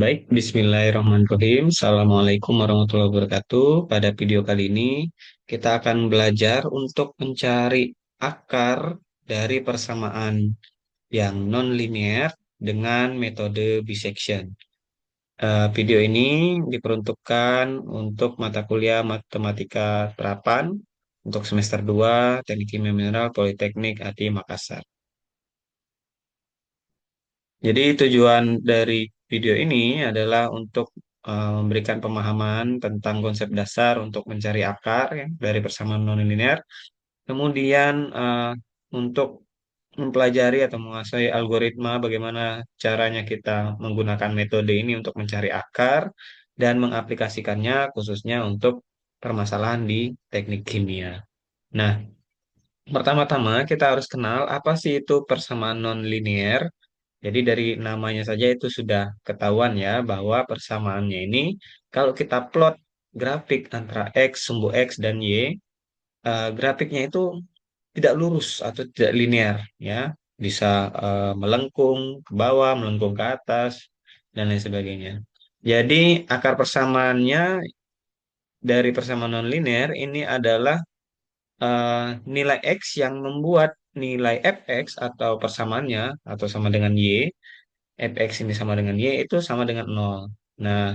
Baik, Bismillahirrahmanirrahim. Assalamualaikum warahmatullahi wabarakatuh. Pada video kali ini, kita akan belajar untuk mencari akar dari persamaan yang non-linear dengan metode bisection. Video ini diperuntukkan untuk mata kuliah Matematika Terapan untuk semester 2 Teknik Kimia Mineral Politeknik ATI Makassar. Jadi tujuan dari video ini adalah untuk memberikan pemahaman tentang konsep dasar untuk mencari akar ya, dari persamaan nonlinear. Kemudian untuk mempelajari atau menguasai algoritma bagaimana caranya kita menggunakan metode ini untuk mencari akar dan mengaplikasikannya khususnya untuk permasalahan di teknik kimia. Nah, pertama-tama kita harus kenal apa sih itu persamaan nonlinear. Jadi dari namanya saja itu sudah ketahuan ya bahwa persamaannya ini kalau kita plot grafik antara X, sumbu X dan Y, grafiknya itu tidak lurus atau tidak linear ya. Bisa melengkung ke bawah, melengkung ke atas, dan lain sebagainya. Jadi akar persamaannya dari persamaan nonlinear ini adalah eh, nilai X yang membuat nilai fx atau persamaannya atau sama dengan Y, fx ini sama dengan y itu sama dengan nol. Nah,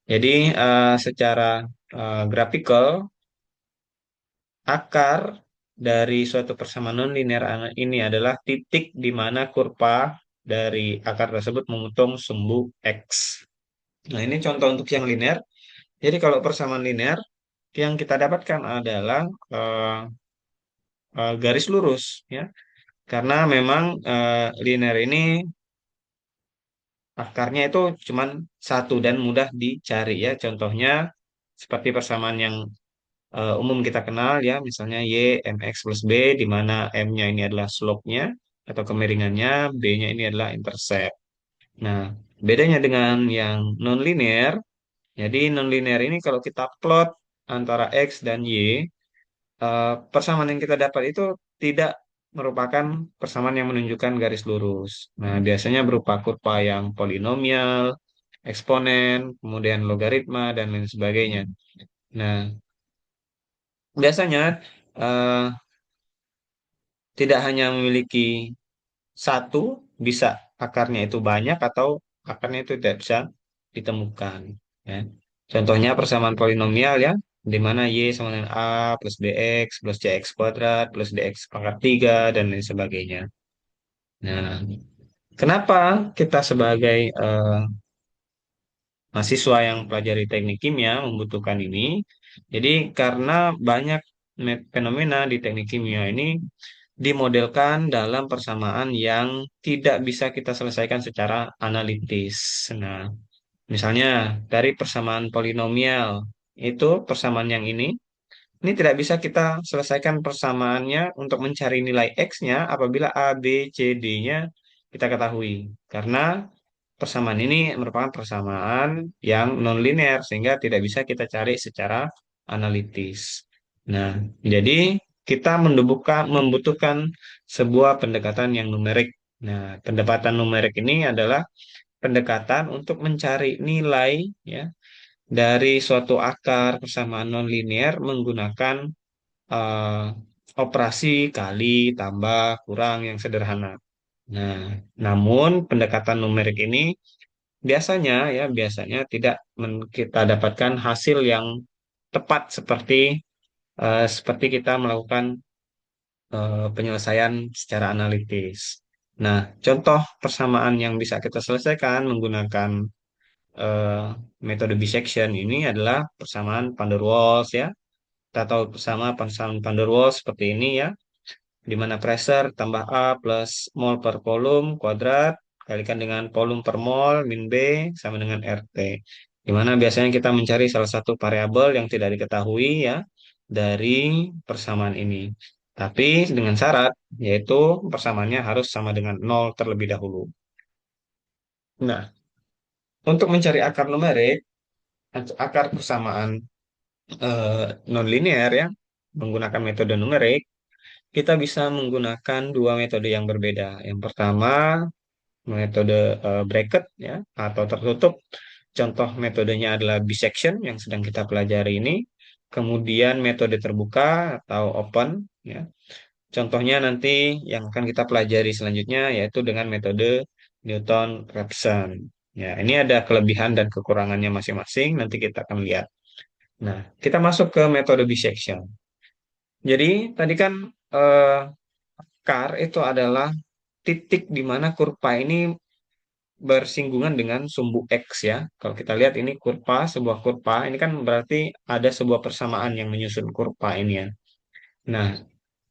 jadi secara grafikal akar dari suatu persamaan nonlinear ini adalah titik di mana kurva dari akar tersebut memotong sumbu x. Nah, ini contoh untuk yang linear. Jadi kalau persamaan linear yang kita dapatkan adalah eh, garis lurus ya. Karena memang linear ini akarnya itu cuman satu dan mudah dicari ya. Contohnya seperti persamaan yang umum kita kenal ya, misalnya Y mx plus B, di mana M-nya ini adalah slope-nya atau kemiringannya, B-nya ini adalah intercept. Nah, bedanya dengan yang non-linear, jadi non-linear ini kalau kita plot antara X dan Y, persamaan yang kita dapat itu tidak merupakan persamaan yang menunjukkan garis lurus. Nah, biasanya berupa kurva yang polinomial, eksponen, kemudian logaritma, dan lain sebagainya. Nah, biasanya eh, tidak hanya memiliki satu, bisa akarnya itu banyak atau akarnya itu tidak bisa ditemukan. Ya. Contohnya persamaan polinomial ya, di mana Y sama dengan A plus BX plus CX kuadrat plus DX pangkat 3 dan lain sebagainya. Nah, kenapa kita sebagai mahasiswa yang pelajari teknik kimia membutuhkan ini? Jadi karena banyak fenomena di teknik kimia ini dimodelkan dalam persamaan yang tidak bisa kita selesaikan secara analitis. Nah, misalnya dari persamaan polinomial, itu persamaan yang ini tidak bisa kita selesaikan persamaannya untuk mencari nilai X-nya apabila A, B, C, D-nya kita ketahui. Karena persamaan ini merupakan persamaan yang non-linear sehingga tidak bisa kita cari secara analitis. Nah, jadi kita membutuhkan sebuah pendekatan yang numerik. Nah, pendekatan numerik ini adalah pendekatan untuk mencari nilai ya dari suatu akar persamaan nonlinear menggunakan eh, operasi kali, tambah, kurang yang sederhana. Nah, namun pendekatan numerik ini biasanya tidak kita dapatkan hasil yang tepat seperti kita melakukan penyelesaian secara analitis. Nah, contoh persamaan yang bisa kita selesaikan menggunakan eh, metode bisection ini adalah persamaan van der Waals ya. Kita tahu persamaan van der Waals seperti ini ya, di mana pressure tambah A plus mol per volume kuadrat kalikan dengan volume per mol min B sama dengan RT. Di mana biasanya kita mencari salah satu variabel yang tidak diketahui ya dari persamaan ini. Tapi dengan syarat yaitu persamaannya harus sama dengan nol terlebih dahulu. Nah, untuk mencari akar numerik, akar persamaan nonlinear ya, menggunakan metode numerik, kita bisa menggunakan dua metode yang berbeda. Yang pertama, metode bracket ya atau tertutup. Contoh metodenya adalah bisection yang sedang kita pelajari ini. Kemudian metode terbuka atau open ya. Contohnya nanti yang akan kita pelajari selanjutnya yaitu dengan metode Newton-Raphson. Ya, ini ada kelebihan dan kekurangannya masing-masing. Nanti kita akan lihat. Nah, kita masuk ke metode bisection. Jadi, tadi kan eh, akar itu adalah titik di mana kurva ini bersinggungan dengan sumbu X ya. Kalau kita lihat ini kurva, sebuah kurva, ini kan berarti ada sebuah persamaan yang menyusun kurva ini ya. Nah,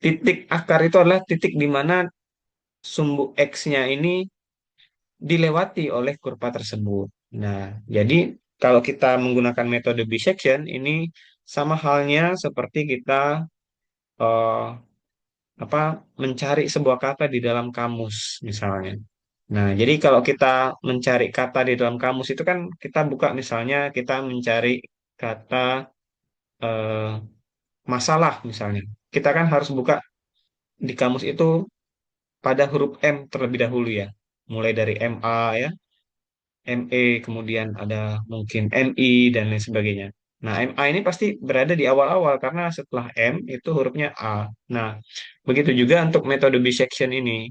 titik akar itu adalah titik di mana sumbu X-nya ini dilewati oleh kurva tersebut. Nah, jadi kalau kita menggunakan metode bisection ini sama halnya seperti kita eh, apa mencari sebuah kata di dalam kamus misalnya. Nah, jadi kalau kita mencari kata di dalam kamus itu kan kita buka misalnya kita mencari kata eh, masalah misalnya. Kita kan harus buka di kamus itu pada huruf M terlebih dahulu ya. Mulai dari MA ya, ME, kemudian ada mungkin MI dan lain sebagainya. Nah, MA ini pasti berada di awal-awal karena setelah M itu hurufnya A. Nah, begitu juga untuk metode bisection ini.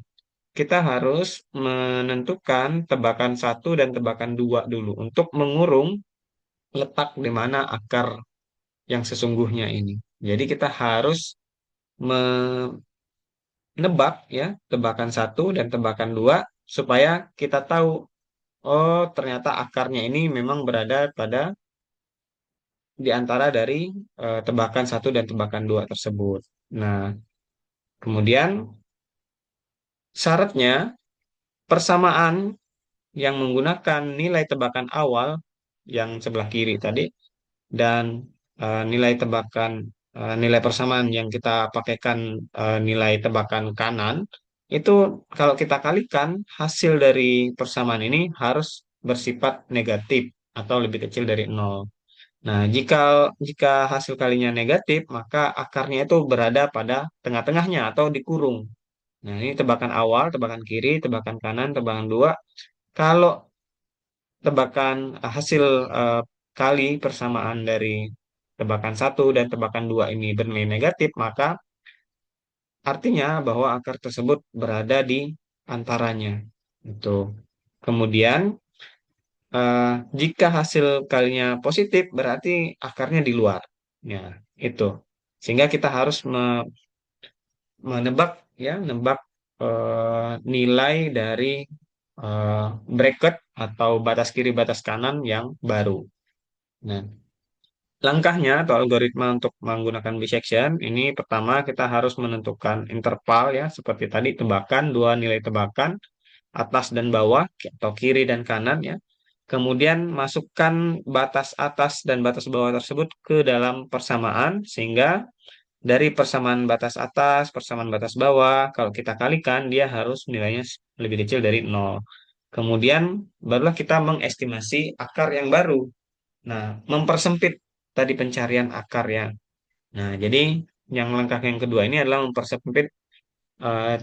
Kita harus menentukan tebakan satu dan tebakan dua dulu untuk mengurung letak di mana akar yang sesungguhnya ini. Jadi kita harus menebak ya tebakan satu dan tebakan dua supaya kita tahu oh ternyata akarnya ini memang berada pada di antara dari tebakan satu dan tebakan dua tersebut. Nah, kemudian syaratnya persamaan yang menggunakan nilai tebakan awal yang sebelah kiri tadi dan nilai tebakan nilai persamaan yang kita pakaikan nilai tebakan kanan itu kalau kita kalikan hasil dari persamaan ini harus bersifat negatif atau lebih kecil dari nol. Nah, jika jika hasil kalinya negatif, maka akarnya itu berada pada tengah-tengahnya atau dikurung. Nah, ini tebakan awal, tebakan kiri, tebakan kanan, tebakan dua. Kalau tebakan hasil eh, kali persamaan dari tebakan satu dan tebakan dua ini bernilai negatif, maka artinya bahwa akar tersebut berada di antaranya. Itu. Kemudian eh, jika hasil kalinya positif, berarti akarnya di luar. Ya, itu. Sehingga kita harus menebak ya, nebak nilai dari eh, bracket atau batas kiri batas kanan yang baru. Nah, langkahnya atau algoritma untuk menggunakan bisection ini pertama kita harus menentukan interval ya seperti tadi tebakan dua nilai tebakan atas dan bawah atau kiri dan kanan ya. Kemudian masukkan batas atas dan batas bawah tersebut ke dalam persamaan sehingga dari persamaan batas atas, persamaan batas bawah, kalau kita kalikan dia harus nilainya lebih kecil dari nol. Kemudian barulah kita mengestimasi akar yang baru. Nah, mempersempit tadi pencarian akar ya. Nah, jadi yang langkah yang kedua ini adalah mempersempit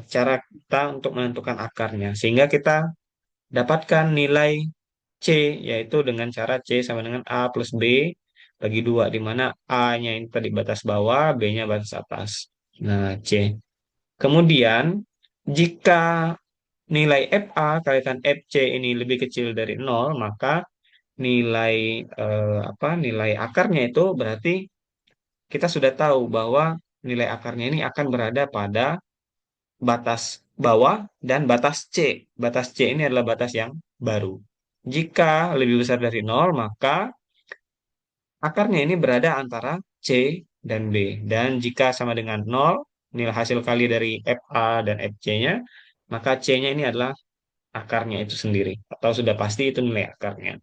cara kita untuk menentukan akarnya. Sehingga kita dapatkan nilai C, yaitu dengan cara C sama dengan A plus B bagi dua, di mana A-nya ini tadi batas bawah, B-nya batas atas. Nah, C. Kemudian, jika nilai FA kalikan FC ini lebih kecil dari nol, maka nilai nilai akarnya itu berarti kita sudah tahu bahwa nilai akarnya ini akan berada pada batas bawah dan batas C. Batas C ini adalah batas yang baru. Jika lebih besar dari nol, maka akarnya ini berada antara C dan B. Dan jika sama dengan nol, nilai hasil kali dari FA dan FC-nya, maka C-nya ini adalah akarnya itu sendiri. Atau sudah pasti itu nilai akarnya.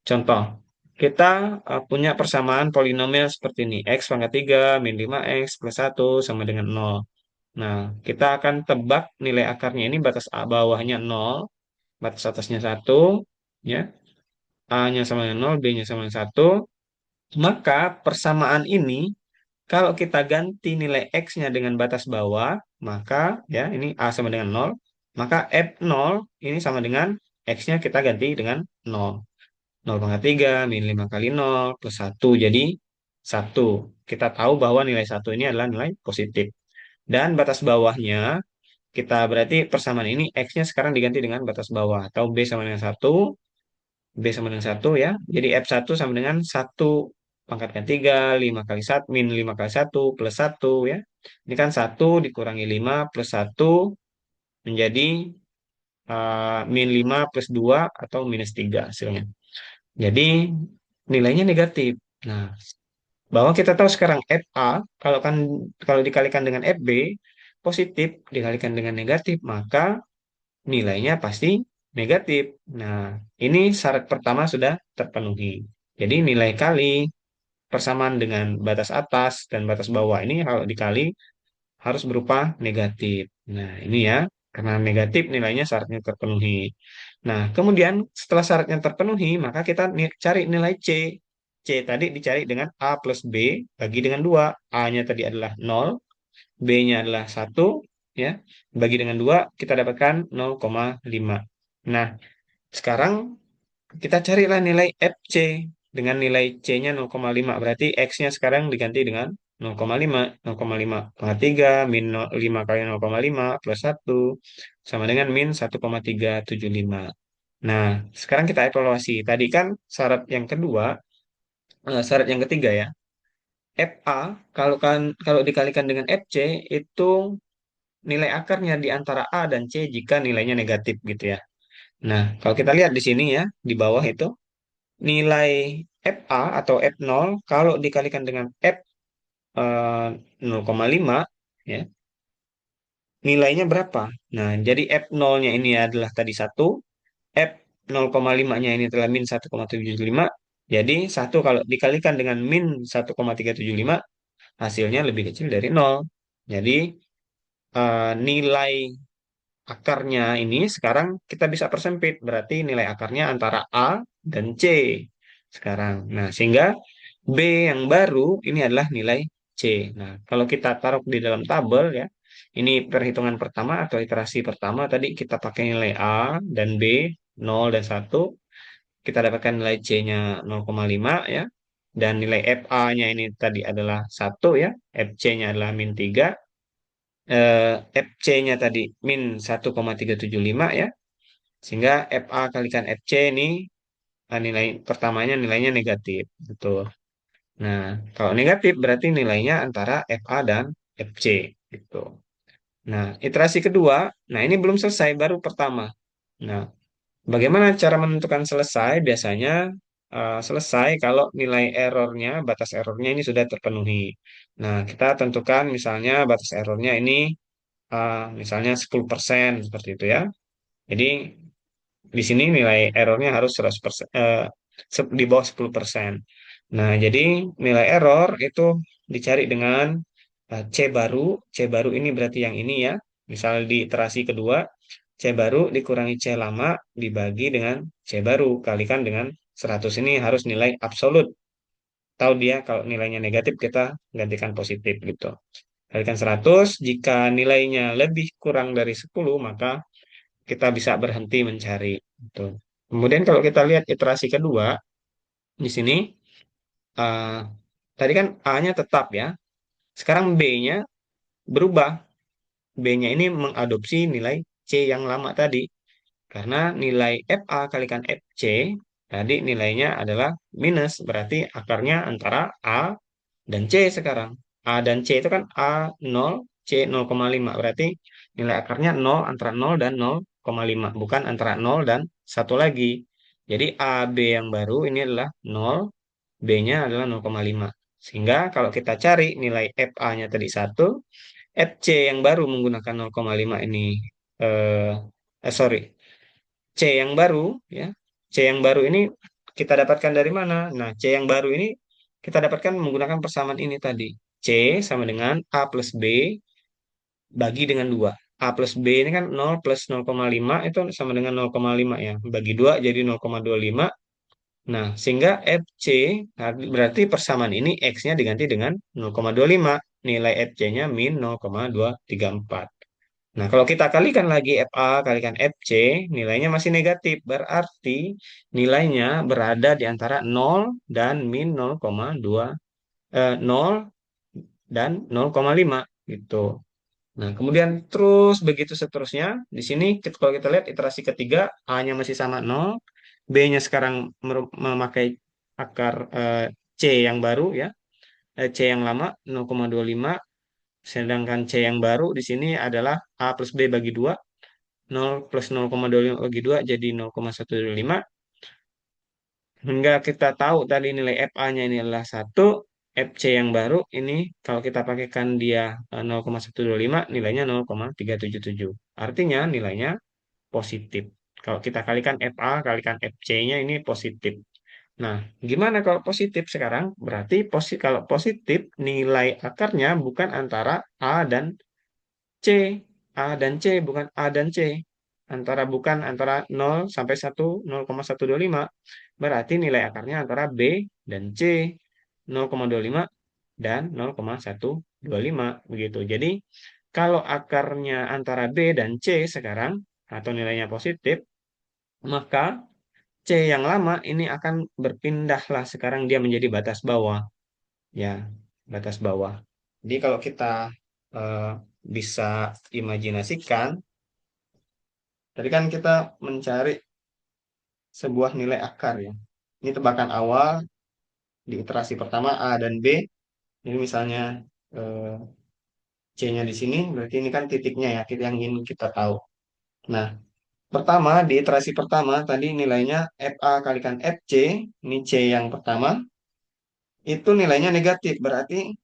Contoh, kita punya persamaan polinomial seperti ini. X pangkat 3 min 5X plus 1 sama dengan nol. Nah, kita akan tebak nilai akarnya ini batas bawahnya nol, batas atasnya satu, ya. A-nya sama dengan nol, B-nya sama dengan satu. Maka persamaan ini, kalau kita ganti nilai X-nya dengan batas bawah, maka ya ini A sama dengan nol. maka F0 ini sama dengan X-nya kita ganti dengan 0. 0,3 min 5 kali 0 plus 1 jadi 1. Kita tahu bahwa nilai 1 ini adalah nilai positif. Dan batas bawahnya kita berarti persamaan ini X-nya sekarang diganti dengan batas bawah atau B sama dengan 1. B sama dengan 1 ya. Jadi F1 sama dengan 1 pangkat 3, 5 kali 1, min 5 kali 1 plus 1 ya. Ini kan 1 dikurangi 5 plus 1 menjadi min 5 plus 2 atau minus 3 hasilnya. Jadi nilainya negatif. Nah, bahwa kita tahu sekarang FA kalau dikalikan dengan FB positif dikalikan dengan negatif maka nilainya pasti negatif. Nah, ini syarat pertama sudah terpenuhi. Jadi nilai kali persamaan dengan batas atas dan batas bawah ini kalau dikali harus berupa negatif. Nah, ini ya, karena negatif nilainya syaratnya terpenuhi. Nah, kemudian setelah syaratnya terpenuhi, maka kita cari nilai C. C tadi dicari dengan A plus B bagi dengan 2. A-nya tadi adalah 0, B-nya adalah 1, ya. Bagi dengan 2, kita dapatkan 0,5. Nah, sekarang kita carilah nilai FC dengan nilai C-nya 0,5. Berarti X-nya sekarang diganti dengan 0,5. 0,5 pangkat 3 min 5 kali 0,5 plus 1 sama dengan min 1,375. Nah, sekarang kita evaluasi. Tadi kan syarat yang kedua, syarat yang ketiga ya. FA kalau dikalikan dengan FC itu nilai akarnya di antara A dan C jika nilainya negatif gitu ya. Nah, kalau kita lihat di sini ya, di bawah itu nilai FA atau F0 kalau dikalikan dengan F 0,5 ya, nilainya berapa? Nah, jadi F0-nya ini adalah tadi 1, F 0,5-nya ini adalah min 1,775. Jadi 1 kalau dikalikan dengan min 1,375 hasilnya lebih kecil dari 0. Jadi nilai akarnya ini sekarang kita bisa persempit. Berarti nilai akarnya antara A dan C sekarang. Nah, sehingga B yang baru ini adalah nilai C. Nah, kalau kita taruh di dalam tabel ya, ini perhitungan pertama atau iterasi pertama tadi kita pakai nilai A dan B 0 dan 1. Kita dapatkan nilai C-nya 0,5 ya. Dan nilai FA-nya ini tadi adalah 1 ya. FC-nya adalah min 3. FC-nya tadi min 1,375 ya. Sehingga FA kalikan FC ini nilai pertamanya nilainya negatif. Betul. Nah, kalau negatif berarti nilainya antara FA dan FC gitu. Nah, iterasi kedua, nah ini belum selesai, baru pertama. Nah, bagaimana cara menentukan selesai? Biasanya selesai kalau nilai errornya, batas errornya ini sudah terpenuhi. Nah, kita tentukan misalnya batas errornya ini misalnya 10% seperti itu ya. Jadi di sini nilai errornya harus 100%, di bawah 10%. Nah, jadi nilai error itu dicari dengan C baru. C baru ini berarti yang ini ya. Misal di iterasi kedua, C baru dikurangi C lama dibagi dengan C baru kalikan dengan 100. Ini harus nilai absolut. Tahu dia kalau nilainya negatif kita gantikan positif gitu. Kalikan 100, jika nilainya lebih kurang dari 10 maka kita bisa berhenti mencari. Gitu. Kemudian kalau kita lihat iterasi kedua, di sini eh, tadi kan A-nya tetap ya. Sekarang B-nya berubah. B-nya ini mengadopsi nilai C yang lama tadi. Karena nilai FA kalikan FC tadi nilainya adalah minus. Berarti akarnya antara A dan C sekarang. A dan C itu kan A 0, C 0,5. Berarti nilai akarnya 0 antara 0 dan 0,5. Bukan antara 0 dan 1 lagi. Jadi AB yang baru ini adalah 0, B-nya adalah 0,5. Sehingga kalau kita cari nilai FA-nya tadi 1, FC yang baru menggunakan 0,5 ini, eh, sorry, C yang baru, ya, C yang baru ini kita dapatkan dari mana? Nah, C yang baru ini kita dapatkan menggunakan persamaan ini tadi. C sama dengan A plus B bagi dengan 2. A plus B ini kan 0 plus 0,5 itu sama dengan 0,5 ya. Bagi 2 jadi 0,25. Nah, sehingga FC berarti persamaan ini X-nya diganti dengan 0,25. Nilai FC-nya min 0,234. Nah, kalau kita kalikan lagi FA kalikan FC, nilainya masih negatif. Berarti nilainya berada di antara 0 dan min 0,2, 0 dan 0,5 gitu. Nah, kemudian terus begitu seterusnya. Di sini kalau kita lihat iterasi ketiga, A-nya masih sama 0, B-nya sekarang memakai akar C yang baru ya, C yang lama 0,25, sedangkan C yang baru di sini adalah A plus B bagi 2, 0 plus 0,25 bagi 2 jadi 0,125. Hingga kita tahu tadi nilai FA-nya ini adalah 1, FC yang baru ini kalau kita pakaikan dia 0,125, nilainya 0,377. Artinya nilainya positif. Kalau kita kalikan FA kalikan FC-nya ini positif. Nah, gimana kalau positif sekarang? Berarti kalau positif nilai akarnya bukan antara A dan C. A dan C bukan A dan C. Bukan antara 0 sampai 1, 0,125. Berarti nilai akarnya antara B dan C. 0,25 dan 0,125 begitu. Jadi kalau akarnya antara B dan C sekarang atau nilainya positif, maka C yang lama ini akan berpindahlah sekarang dia menjadi batas bawah. Ya, batas bawah. Jadi kalau kita eh, bisa imajinasikan, tadi kan kita mencari sebuah nilai akar ya. Ini tebakan awal di iterasi pertama A dan B. Ini misalnya eh, C-nya di sini, berarti ini kan titiknya ya, titik yang ingin kita tahu. Nah, pertama di iterasi pertama tadi nilainya FA kalikan FC, ini C yang pertama, itu nilainya negatif, berarti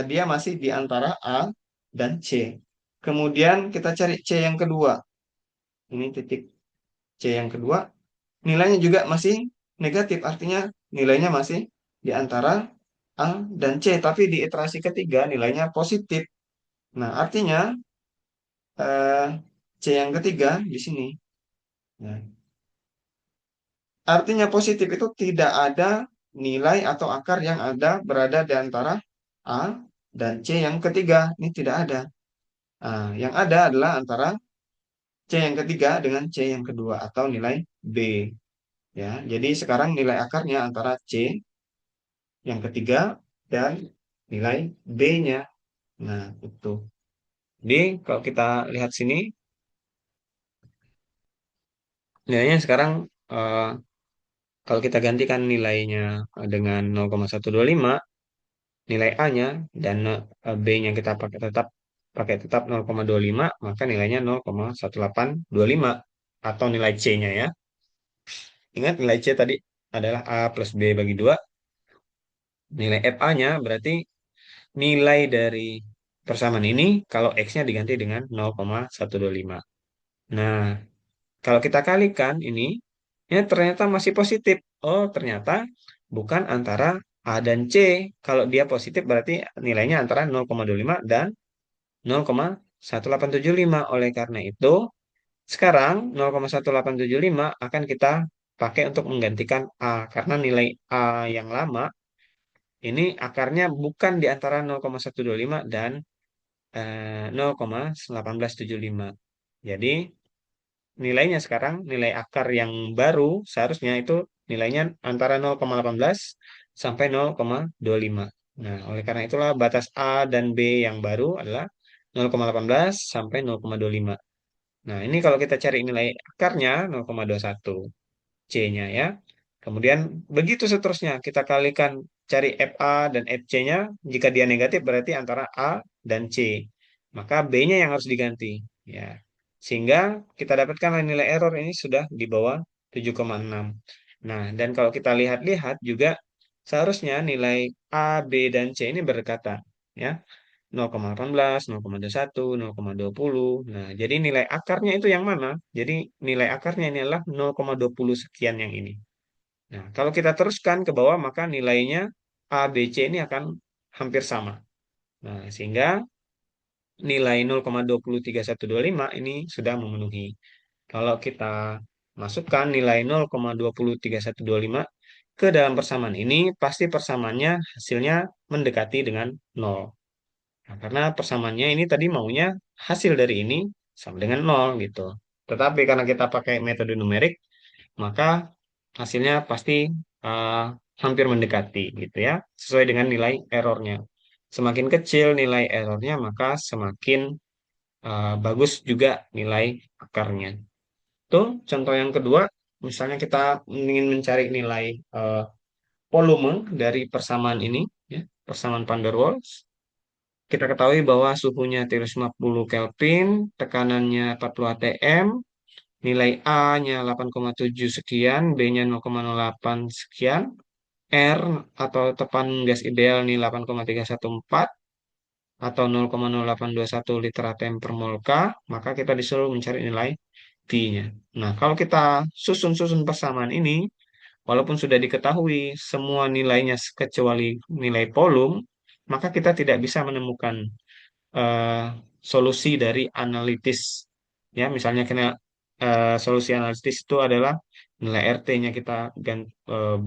dia masih di antara A dan C. Kemudian kita cari C yang kedua. Ini titik C yang kedua, nilainya juga masih negatif, artinya nilainya masih di antara A dan C, tapi di iterasi ketiga nilainya positif. Nah, artinya eh, C yang ketiga di sini. Nah, artinya positif itu tidak ada nilai atau akar yang ada berada di antara A dan C yang ketiga. Ini tidak ada. Nah, yang ada adalah antara C yang ketiga dengan C yang kedua atau nilai B. Ya, jadi sekarang nilai akarnya antara C yang ketiga dan nilai B-nya. Nah, itu. Jadi kalau kita lihat sini, nilainya sekarang eh, kalau kita gantikan nilainya dengan 0,125, nilai A-nya dan B-nya kita pakai tetap 0,25, maka nilainya 0,1825 atau nilai C-nya ya. Ingat nilai C tadi adalah A plus B bagi 2. Nilai FA-nya berarti nilai dari persamaan ini kalau X-nya diganti dengan 0,125. Nah, kalau kita kalikan ini, ya ternyata masih positif. Oh, ternyata bukan antara A dan C. Kalau dia positif berarti nilainya antara 0,25 dan 0,1875. Oleh karena itu, sekarang 0,1875 akan kita pakai untuk menggantikan A. Karena nilai A yang lama ini akarnya bukan di antara 0,125 dan 0,1875. Jadi nilainya sekarang, nilai akar yang baru seharusnya itu nilainya antara 0,18 sampai 0,25. Nah, oleh karena itulah batas A dan B yang baru adalah 0,18 sampai 0,25. Nah, ini kalau kita cari nilai akarnya 0,21 C-nya ya. Kemudian begitu seterusnya kita kalikan cari FA dan FC-nya. Jika dia negatif berarti antara A dan C. Maka B-nya yang harus diganti ya. Sehingga kita dapatkan nilai error ini sudah di bawah 7,6. Nah, dan kalau kita lihat-lihat juga seharusnya nilai A, B, dan C ini berdekatan ya. 0,18, 0,21, 0,20. Nah, jadi nilai akarnya itu yang mana? Jadi nilai akarnya ini adalah 0,20 sekian yang ini. Nah, kalau kita teruskan ke bawah, maka nilainya A, B, C ini akan hampir sama. Nah, sehingga nilai 0,23125 ini sudah memenuhi. Kalau kita masukkan nilai 0,23125 ke dalam persamaan ini, pasti persamaannya hasilnya mendekati dengan 0. Nah, karena persamaannya ini tadi maunya hasil dari ini sama dengan nol gitu. Tetapi karena kita pakai metode numerik, maka hasilnya pasti uh, hampir mendekati gitu ya, sesuai dengan nilai errornya. Semakin kecil nilai errornya, maka semakin bagus juga nilai akarnya. Tuh, contoh yang kedua, misalnya kita ingin mencari nilai uh, volume dari persamaan ini, ya, persamaan van der Waals. Kita ketahui bahwa suhunya 350 Kelvin, tekanannya 40 atm, nilai A-nya 8,7 sekian, B-nya 0,08 sekian, R atau tepan gas ideal ini 8,314 atau 0,0821 liter atm per mol K, maka kita disuruh mencari nilai V-nya. Nah, kalau kita susun-susun persamaan ini, walaupun sudah diketahui semua nilainya kecuali nilai volume, maka kita tidak bisa menemukan eh, solusi dari analitis. Ya, misalnya kena solusi analitis itu adalah nilai RT-nya kita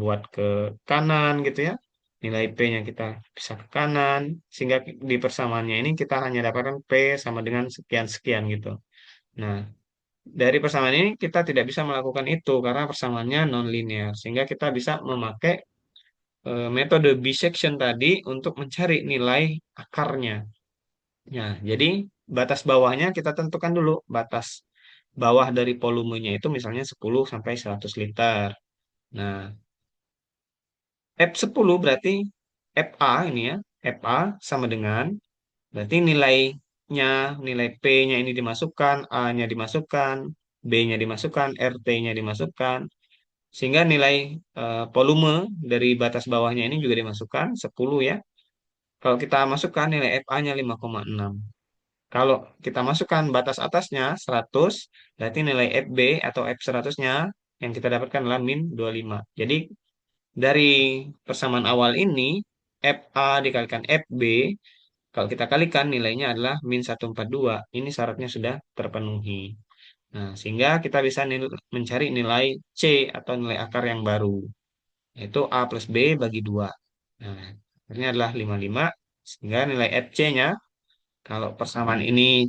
buat ke kanan gitu ya. Nilai P-nya kita bisa ke kanan, sehingga di persamaannya ini kita hanya dapatkan P sama dengan sekian-sekian gitu. Nah, dari persamaan ini kita tidak bisa melakukan itu karena persamaannya non-linear, sehingga kita bisa memakai metode bisection tadi untuk mencari nilai akarnya. Ya, jadi batas bawahnya kita tentukan dulu. Batas bawah dari volumenya itu misalnya 10 sampai 100 liter. Nah, F10 berarti FA ini ya. FA sama dengan berarti nilainya, nilai P-nya ini dimasukkan, A-nya dimasukkan, B-nya dimasukkan, RT-nya dimasukkan. Sehingga nilai volume dari batas bawahnya ini juga dimasukkan 10 ya. Kalau kita masukkan nilai FA-nya 5,6. Kalau kita masukkan batas atasnya 100, berarti nilai FB atau F100-nya yang kita dapatkan adalah min 25. Jadi dari persamaan awal ini, FA dikalikan FB, kalau kita kalikan nilainya adalah min 142. Ini syaratnya sudah terpenuhi. Nah, sehingga kita bisa mencari nilai C atau nilai akar yang baru, yaitu A plus B bagi 2. Nah, akhirnya adalah 55, sehingga nilai FC-nya, kalau persamaan ini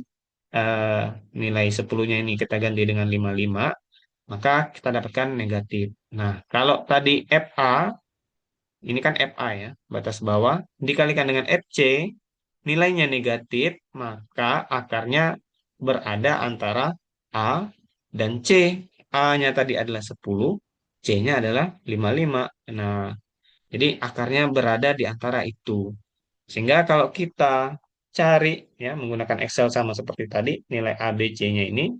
eh, nilai 10-nya ini kita ganti dengan 55, maka kita dapatkan negatif. Nah, kalau tadi FA, ini kan FA ya, batas bawah, dikalikan dengan FC, nilainya negatif, maka akarnya berada antara A dan C. A-nya tadi adalah 10, C-nya adalah 55. Nah, jadi akarnya berada di antara itu. Sehingga kalau kita cari ya menggunakan Excel sama seperti tadi, nilai A, B, C-nya ini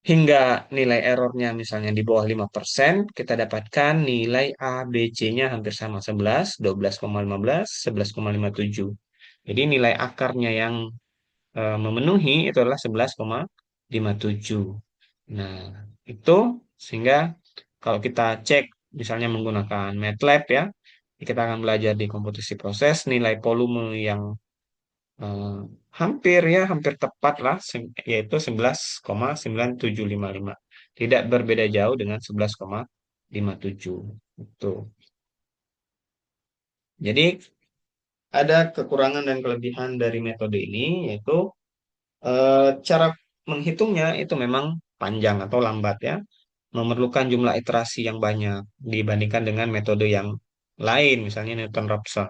hingga nilai errornya misalnya di bawah 5%, kita dapatkan nilai A, B, C-nya hampir sama 11, 12,15, 11,57. Jadi nilai akarnya yang memenuhi itu adalah 11,57. Nah, itu sehingga kalau kita cek misalnya menggunakan MATLAB ya, kita akan belajar di komputasi proses nilai volume yang eh, hampir ya hampir tepat lah, yaitu 11,9755. Tidak berbeda jauh dengan 11,57 itu. Jadi ada kekurangan dan kelebihan dari metode ini, yaitu cara menghitungnya itu memang panjang atau lambat ya, memerlukan jumlah iterasi yang banyak dibandingkan dengan metode yang lain, misalnya Newton-Raphson.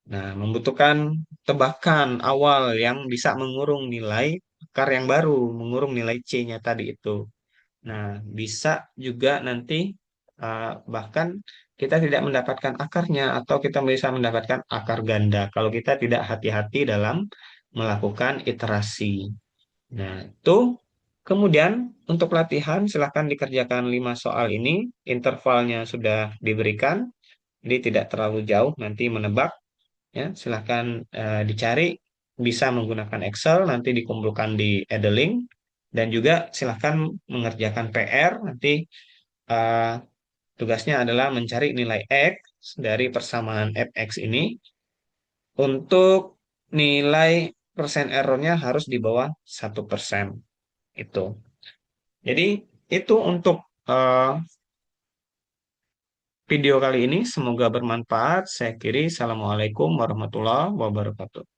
Nah, membutuhkan tebakan awal yang bisa mengurung nilai akar yang baru, mengurung nilai C-nya tadi itu. Nah, bisa juga nanti bahkan kita tidak mendapatkan akarnya atau kita bisa mendapatkan akar ganda kalau kita tidak hati-hati dalam melakukan iterasi. Nah, itu kemudian untuk latihan silahkan dikerjakan 5 soal ini, intervalnya sudah diberikan, jadi tidak terlalu jauh nanti menebak. Ya, silahkan dicari, bisa menggunakan Excel, nanti dikumpulkan di Edelink, dan juga silahkan mengerjakan PR, nanti eh, tugasnya adalah mencari nilai X dari persamaan fx ini, untuk nilai persen errornya harus di bawah 1%. Itu. Jadi itu untuk eh, video kali ini, semoga bermanfaat. Saya kiri, Assalamualaikum warahmatullahi wabarakatuh.